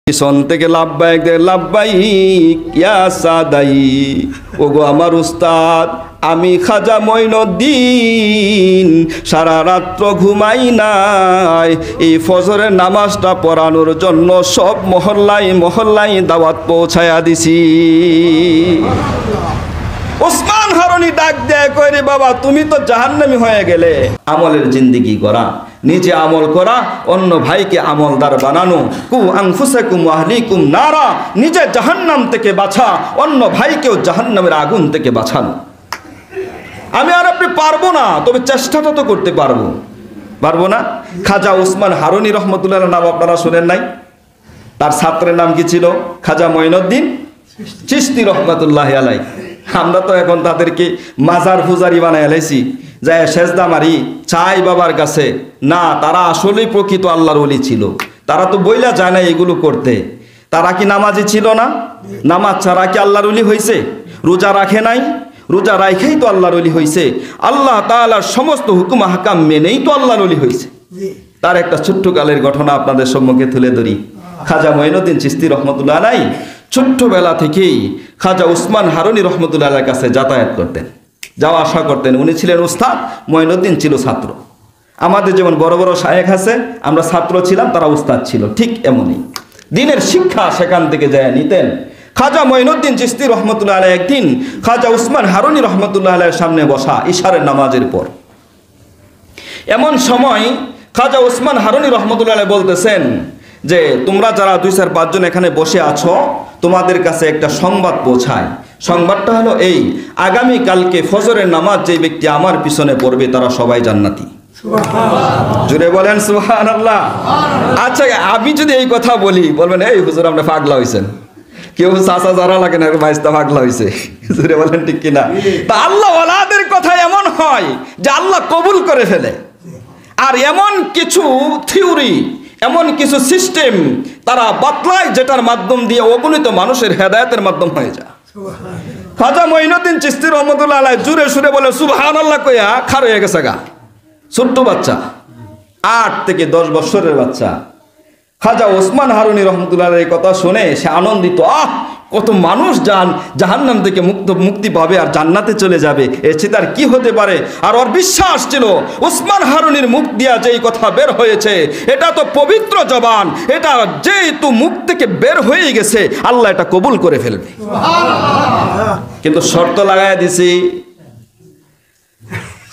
পিছন থেকে লাব্বাইক দে, লাব্বাইক ইয়া সাদাই, ওগো আমার উস্তাদ, আমি খাজা মঈনুদ্দিন সারা রাত্র ঘুমাই নাই, এই ফজরের নামাজটা পড়ানোর জন্য সব মহল্লায় মহল্লায় দাওয়াত পৌঁছায়া দিছি। ওসমান হারুনি ডাক দেয়, কই রে বাবা, তুমি তো জাহান্নামী হয়ে গেলে। আমলের জিন্দেগি করা, নিজে আমল করা, অন্য ভাইকে আমলদার বানানো। কু আনফুসাকুম ওয়া আহলিকুম নারা, নিজে জাহান্নাম থেকে বাঁচা, অন্য ভাইকেও জাহান্নামের আগুন থেকে বাঁচানো। আমি আর আপনি পারবো না, তবে চেষ্টাটা তো করতে পারবো না। খাজা ওসমান হারুনি রহমতুল্লাহ নাম আপনারা শুনেন নাই? তার ছাত্রের নাম কি ছিল? খাজা মঈনুদ্দিন চিশতি রহমতুল্লাহ আলাইহি। আমরা তো এখন তাদেরকে মাজার পূজারি বানায় এলাইছি, যায় সেজদা মারি চাই বাবার কাছে। না, তারা আসলেই প্রকৃত আল্লাহর ওলি ছিল। তারা তো বইলা যায় না এগুলো করতে। তারা কি নামাজি ছিল না? নামাজ ছাড়া কি আল্লাহর ওলি হয়েছে? রোজা রাখে নাই? রোজা রাখেই তো আল্লাহর ওলি হয়েছে। আল্লাহ তাআলার সমস্ত হুকুম হাকাম মেনেই তো আল্লাহর ওলি হয়েছে। তার একটা ছোট্ট কালের ঘটনা আপনাদের সম্মুখে তুলে ধরি। খাজা মঈনুদ্দিন চিশতি রহমতুল্লাহ আলাইহি ছোট্টবেলা থেকেই খাজা ওসমান হারুনি রহমতুল্লাহ আলাইহির কাছে যাতায়াত করতেন, যাওয়া আসা করতেন। উনি ছিলেন উস্তাদ, মঈনুদ্দিন ছিল ছাত্র। আমাদের যেমন বড় বড় শায়েখ আছে, আমরা ছাত্র ছিলাম, তারা উস্তাদ ছিল, ঠিক এমনই দিনের শিক্ষা সেখান থেকে যায় নিতেন। খাজা মঈনুদ্দিন চিশতি রহমতুল্লাহ আলাইহি একদিন খাজা ওসমান হারুনি রহমতুল্লাহ আলাইহির সামনে বসা ইশারের নামাজের পর। এমন সময় খাজা ওসমান হারুনি রহমতুল্লাহ আলাইহি বলতেছেন যে, তোমরা যারা 2-4-5 জন এখানে বসে আছো, তোমাদের কাছে একটা সংবাদ পৌঁছায়। সংবাদটা হলো এই, আগামী কালকে ফজরের নামাজ যে ব্যক্তি আমার পিছনে পড়বে তারা সবাই জান্নাতি। জুড়ে বলেন সুবহানাল্লাহ। আচ্ছা, আমি যদি এই কথা বলি, বলবেন এই হুজুর আপনি পাগলা হইছেন। কেউ চাচা যারা লাগে না, বাইশটা পাগলা হইছে। জুড়ে বলেন ঠিক কিনা? তা আল্লাহ ওয়ালাদের কথা এমন হয় যে আল্লাহ কবুল করে ফেলে। আর এমন কিছু থিওরি, এমন কিছু সিস্টেম তারা বাতলায়, যেটার মাধ্যম দিয়ে অগণিত মানুষের হেদায়েতের মাধ্যম হয়ে যায়। খাজা মঈনুদ্দিন চিশতি রহমতুল্লাহ আলাইহি জুরে সুরে বলে সুবহানাল্লাহ কইয়া খার হয়ে গেছে গা। ছোট্ট বাচ্চা, 8 থেকে 10 বছরের বাচ্চা। খাজা ওসমান হারুনি রহমতুল্লাহ আলাইহির কথা শুনে সে আনন্দিত। কত মানুষ জাহান্নাম থেকে মুক্তি পাবে আর জান্নাতে চলে যাবে, এর চেয়ে তার কি হতে পারে? আর ওর বিশ্বাস ছিল ওসমান হারুনির মুখ দিয়া যেই কথা বের হয়েছে, এটা তো পবিত্র জবান, এটা যেহেতু মুখ থেকে বের হয়ে গেছে, আল্লাহ এটা কবুল করে ফেলবে। কিন্তু শর্ত লাগাইয়া দিছি,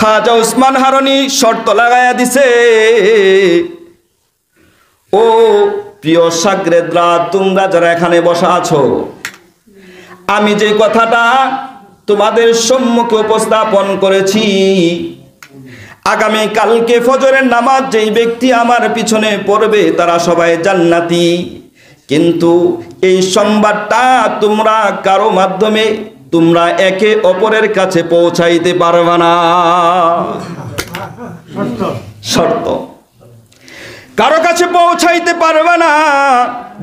খাজা ওসমান হারুনি শর্ত লাগাইয়া দিছে, ও প্রিয় শাগরেদরা, তোমরা যারা এখানে বসা আছো, আমি যে কথাটা তোমাদের সম্মুখে উপস্থাপন করেছি, আগামী কালকে ফজরের নামাজ যেই ব্যক্তি আমার পিছনে পড়বে তারা সবাই জান্নাতি। কিন্তু এই সংবাদটা তোমরা কারো মাধ্যমে তোমরা একে অপরের কাছে পৌঁছাইতে পারবে না। শর্ত, কারো কাছে পৌঁছাইতে পারবে না।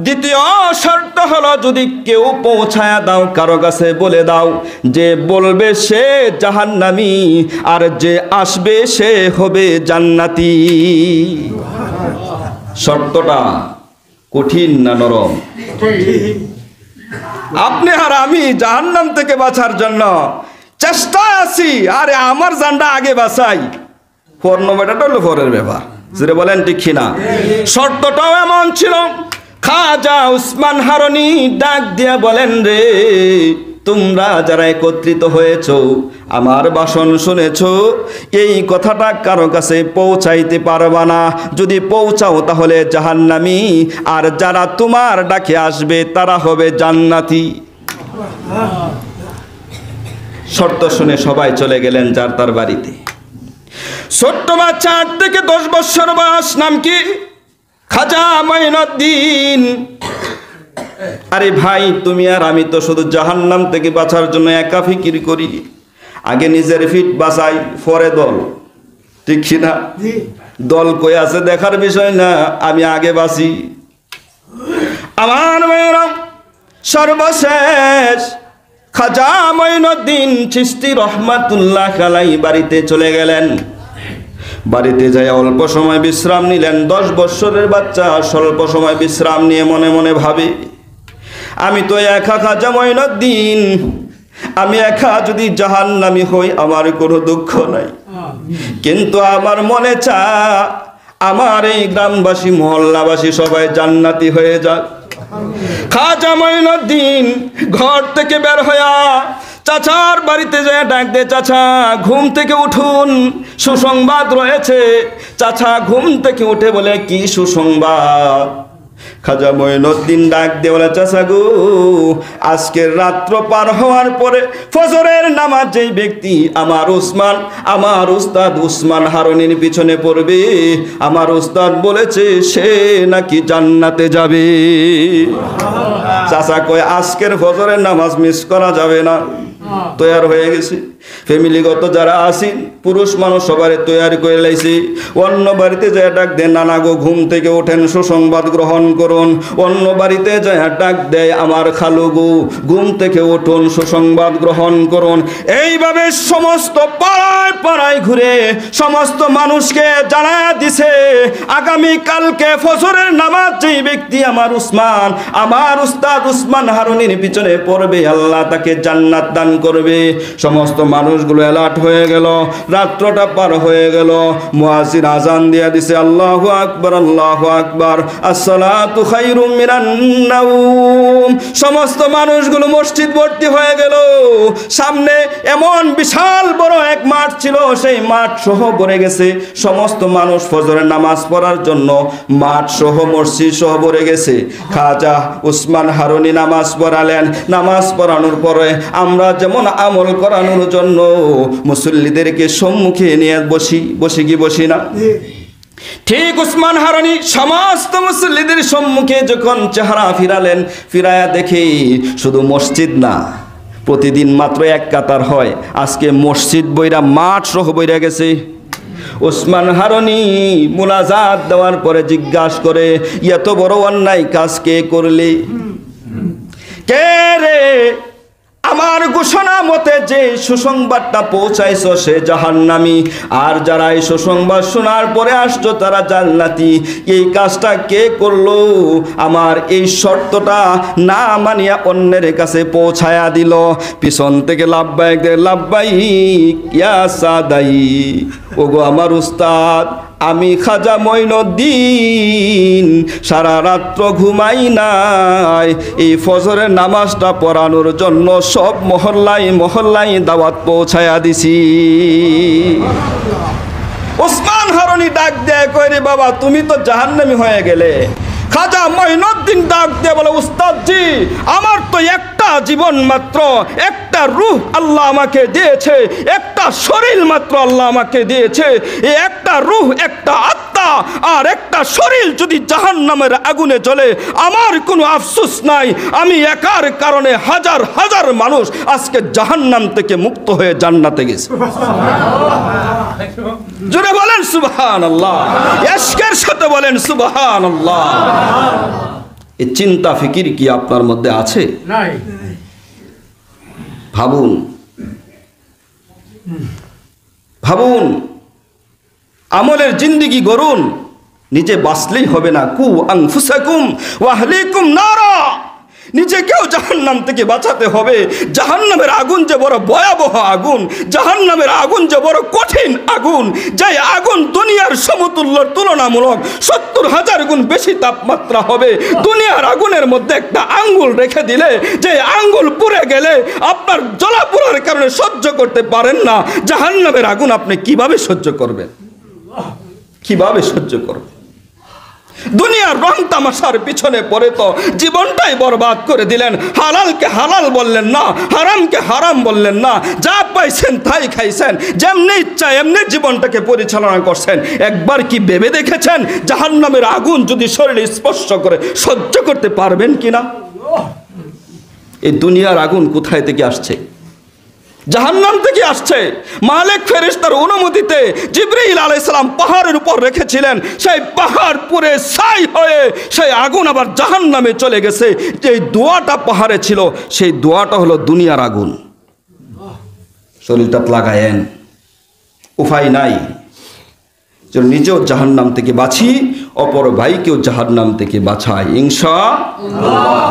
দ্বিতীয় শর্ত হলো, যদি কেউ পৌঁছায়া দাও, কারো কাছে বলে দাও, যে বলবে সে জাহান্নামী আর যে আসবে সে হবে জান্নাতি। শর্তটা কঠিন না নরম? আপনি আর আমি জাহান্নাম থেকে বাঁচার জন্য চেষ্টায় আছি। আরে আমার জানটা আগে বাঁচাই, পর নম্বরটা হলো পরের ব্যাপার। যেটা বলেন ঠিক কিনা? শর্তটাও এমন ছিল। খাজা ওসমান হারুনি ডাক দিয়া বলেন, রে তোমরা যারা একত্রিত হয়েছো, আমার ভাষণ শুনেছো, এই কথাটা কারো কাছে পৌঁছাইতে পারবা না। যদি পৌঁছাও তাহলে জাহান্নামী, আর যারা তোমার ডাকে আসবে তারা হবে জান্নাতি। শর্ত শুনে সবাই চলে গেলেন যার তার বাড়িতে। ছোট্ট বাচ্চা 8 থেকে 10 বছর বয়স, নাম কি? খাজা মঈনুদ্দিন। আরে ভাই, তুমি আর আমি তো শুধু জাহান্নাম থেকে বাঁচার জন্য একা ফিকির করি। আগে নিজের ফিট বাঁচাই, পরে দল, ঠিক কিনা? দল কই আছে দেখার বিষয় না, আমি আগে বাঁচি। আমার মেয়েরা, সর্বশেষ খাজা মঈনুদ্দিন চিশতি রহমাতুল্লাহ আলাইহি বাড়িতে চলে গেলেন। বাড়িতে যাই অল্প সময় বিশ্রাম নিলেন। 10 বছরের বাচ্চা স্বল্প সময় বিশ্রাম নিয়ে মনে মনে ভাবে, আমি তো একা খাজা মঈনুদ্দিন, আমি একা যদি জাহান্নামী হই আমার কোনো দুঃখ নাই, কিন্তু আমার মনে চায় আমার এই গ্রামবাসী মহল্লাবাসী সবাই জান্নাতি হয়ে যাক। খাজা মঈনুদ্দিন ঘর থেকে বের হইয়া চাচার বাড়িতে যায় ডাক দে, চাচা ঘুম থেকে উঠুন, সুসংবাদ রয়েছে। চাচা ঘুম থেকে উঠে বলে, কি সুসংবাদ? খাজা মঈনুদ্দিন ডাক দিয়ে বলে, চাচা গো, আজকের রাত্র পার হওয়ার পরে ফজরের নামাজ যেই ব্যক্তি আমার উস্তাদ উসমান হারুনির পিছনে পড়বে, আমার উস্তাদ বলেছে সে নাকি জান্নাতে যাবে। চাচা কয়, আজকের ফজরের নামাজ মিস করা যাবে না। তৈয়ার হয়ে গেছি, ফ্যামিলিগত যারা আছেন পুরুষ মানুষ সবাই তৈয়ারি করে লাইছি। অন্য বাড়িতে যায় ডাক দেয়, নানা গো ঘুম থেকে ওঠেন, সুসংবাদ গ্রহণ করুন। অন্য বাড়িতে যায় ডাক দেয়, আমার খালু গো ঘুম থেকে উঠুন, সুসংবাদ গ্রহণ করুন। এইভাবে সমস্ত পাড়ায় পাড়ায় ঘুরে সমস্ত মানুষকে জানা দিছে, আগামী কালকে ফজরের নামাজ যেই ব্যক্তি আমার উস্তাদ উসমান হারুনির পিছনে পড়বে, আল্লাহ তাকে জান্নাত দান করবে। সমস্ত মানুষগুলো অ্যালার্ট হয়ে গেল। রাত্রটা পার হয়ে গেল, মুয়াজ্জিন আজান দিয়া দিছে, আল্লাহু আকবার আল্লাহু আকবার, আসসালাতু খায়রুম মিনান নাওম। সমস্ত মানুষগুলো মসজিদ ভর্তি হয়ে গেল। সামনে এমন বিশাল বড় এক মাঠ ছিল, সেই মাঠ সহ ভরে গেছে। সমস্ত মানুষ ফজরের নামাজ পড়ার জন্য মাঠ সহ মসজিদ সহ ভরে গেছে। খাজা উসমান হারুনি নামাজ পড়ালেন। নামাজ পড়ানোর পরে আমরা যেমন আমল করানোর জন্য মুসল্লিদেরকে সম্মুখে নিয়ে বসি না, ঠিক উসমান হারুনি সমস্ত মুসল্লিদের সম্মুখে যখন চেহারা ফিরায়া দেখে শুধু মসজিদ না, প্রতিদিন মাত্র এক কাতার হয়, আজকে মসজিদ বইরা মাঠ সহ বইরা গেছে। উসমান হারুনি মুনাজাত দেওয়ার পরে জিজ্ঞাসা করে, এত বড় অন্যায় কাজ কে করলি? কে রে? আমার ঘোষণা মতে যে সুসংবাদটা পৌঁছাইছ সে জাহান্নামী, আর যারা এই সুসংবাদ শোনার পরে আসছো তারা জান্নাতি। এই কাজটা কে করলো? আমার এই শর্তটা না মানিয়া অন্যের কাছে পৌঁছায়া দিল। পিছন থেকে লাব্বাইক ইয়া সাদাই, ওগো আমার উস্তাদ, আমি খাজা মঈনুদ্দিন সারা রাত্র ঘুমাই নাই, এই ফজরের নামাজটা পড়ানোর জন্য সব মহল্লায় দাওয়াত পৌঁছায়া দিছি। উসমান হারুনি ডাক দেয়, কই রে বাবা, তুমি তো জাহান্নামী হয়ে গেলে। খাজা মঈনুদ্দিন ডাক দিয়ে বলে, উস্তাদজি, আমার তো একটা জীবন মাত্র, একটা রূহ আল্লাহ আমাকে দিয়েছে, একটা শরীর মাত্র আল্লাহ আমাকে দিয়েছে। এই একটা রূহ, একটা আত্মা আর একটা শরীর যদি জাহান্নামের আগুনে জ্বলে আমার কোনো আফসোস নাই। আমি একার কারণে হাজার হাজার মানুষ আজকে জাহান্নাম থেকে মুক্ত হয়ে জান্নাতে গেছে। জোরে বলেন সুবহানাল্লাহ, ইশকের সাথে বলেন সুবহানাল্লাহ। এই চিন্তা ফিকির কি আপনার মধ্যে আছে? নাই। ভাবুন, আমলের জিন্দেগি গড়ুন। নিজে বাঁচলেই হবে না। কু আনফুসাকুম ওয়া আহলিকুম নারা, নিজেকেও জাহান্নাম থেকে বাঁচাতে হবে। জাহান্নামের আগুন যে বড় ভয়াবহ আগুন, জাহান্নামের আগুন যে বড় কঠিন আগুন, যে আগুন দুনিয়ার সমতুল্যর তুলনামূলক 70,000 গুণ বেশি তাপমাত্রা হবে। দুনিয়ার আগুনের মধ্যে একটা আঙ্গুল রেখে দিলে, যে আঙ্গুল পুড়ে গেলে আপনার জ্বলা পোড়ার কারণে সহ্য করতে পারেন না, জাহান্নামের আগুন আপনি কিভাবে সহ্য করবেন? কিভাবে সহ্য করবেন? দুনিয়ার রং তামাশার পিছনে পড়ে তো জীবনটাই বরবাদ করে দিলেন। হালালকে হালাল বললেন না, হারামকে হারাম বললেন না, যা পাইছেন তাই খাইছেন, যেমনি ইচ্ছা এমনি জীবনটাকে পরিচালনা করছেন। একবার কি ভেবে দেখেছেন জাহান্নামের আগুন যদি শরীরে স্পর্শ করে সহ্য করতে পারবেন কিনা? এই দুনিয়ার আগুন কোথায় থেকে আসছে? জাহান্নাম থেকে আসছে। মালিক ফেরেশতার অনুমতিতে জিবরাইল আলাইহিস সালাম পাহাড়ের উপর রেখেছিলেন, সেই পাহাড় পুড়ে ছাই হয়ে সেই আগুন আবার জাহান্নামে চলে গেছে। যে দোয়াটা পাহাড়ে ছিল সেই দোয়াটা হলো দুনিয়ার আগুন। শরীরটা লাগায়েন, উপায় নাই। যেন নিজেও জাহান্নাম থেকে বাঁচি, অপর ভাইকেও জাহান্নাম থেকে বাঁচাই ইনশাআল্লাহ।